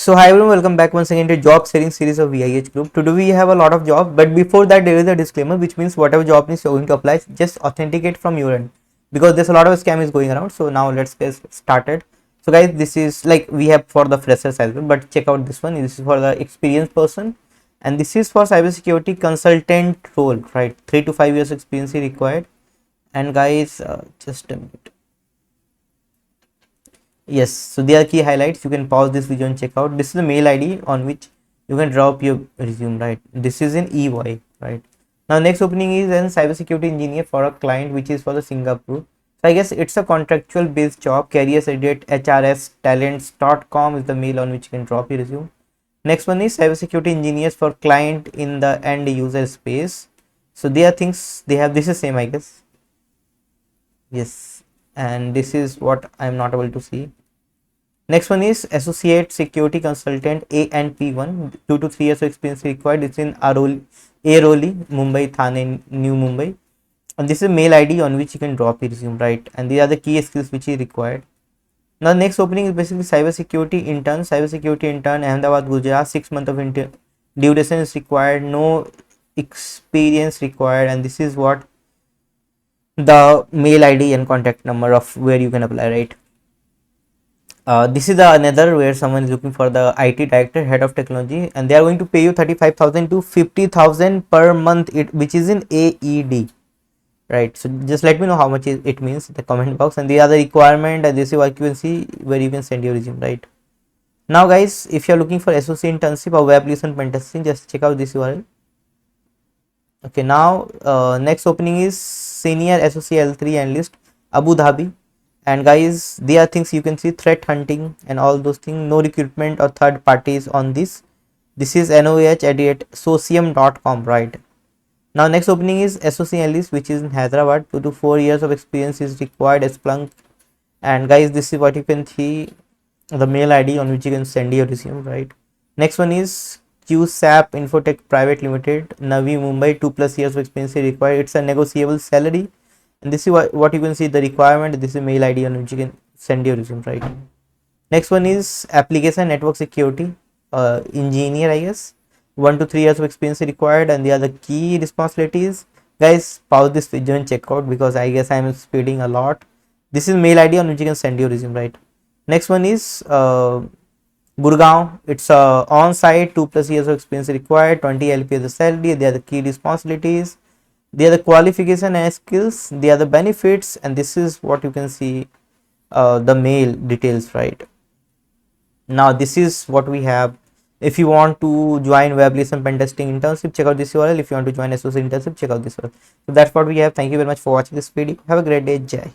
So hi everyone, welcome back once again to job sharing series of VIH group. Today we have a lot of job, but before that there is a disclaimer, which means whatever job is you're going to apply, just authenticate from your end, because there's a lot of scam is going around. So now let's get started. So guys, this is like we have for the freshers as well, but check out this one. This is for the experienced person, and this is for cybersecurity consultant role, right? 3 to 5 years experience is required. And guys, just a minute. Yes, so there are key highlights. You can pause this video and check out. This is the mail ID on which you can drop your resume, right? This is in EY, right? Now next opening is an cybersecurity engineer for a client which is for the Singapore. So I guess it's a contractual based job. Careers edit hrstalents.com is the mail on which you can drop your resume. Next one is cybersecurity engineers for client in the end user space. So there are things they have. This is same, I guess. Yes, and this is what I'm not able to see. Next one is associate security consultant ANP1, 2 to 3 years of experience required. It's in Airoli, Mumbai, Thane, New Mumbai. And this is mail ID on which you can drop your resume, right? And these are the key skills which is required. Now next opening is basically cybersecurity intern, Ahmedabad, Gujarat. 6 months of duration is required, no experience required, and this is what the mail ID and contact number of where you can apply, right? This is another where someone is looking for the IT director, head of technology, and they are going to pay you 35,000 to 50,000 per month, which is in AED, right? So just let me know how much it means in the comment box, and the other requirement, and this is what you can see where you can send your resume, right? Now guys, if you are looking for SOC internship or web application pentesting, just check out this URL. Okay, now next opening is senior SOC L3 analyst, Abu Dhabi. And guys, there are things you can see, threat hunting and all those things. No recruitment or third parties on this. This is noh@socium.com, right? Now next opening is SOC Analyst, which is in Hyderabad. 2 to 4 years of experience is required as Splunk. And guys, this is what you can see, the mail ID on which you can send your resume, right? Next one is QSAP Infotech Private Limited, Navi Mumbai. 2+ years of experience is required. It's a negotiable salary. And this is what you can see, the requirement. This is mail ID on which you can send your resume, right? Next one is application network security engineer, I guess. 1 to 3 years of experience required, and the other key responsibilities. Guys, pause this video and check out, because I guess I'm speeding a lot. This is mail ID on which you can send your resume, right? Next one is Gurgaon. It's on site. 2+ years of experience required. 20 LP as the salary. They are the key responsibilities. They are the qualification and skills. They are the benefits, and this is what you can see, the mail details, right? Now this is what we have. If you want to join web application pen testing internship, check out this URL. If you want to join SOC internship, check out this URL. So that's what we have. Thank you very much for watching this video. Have a great day. Jai.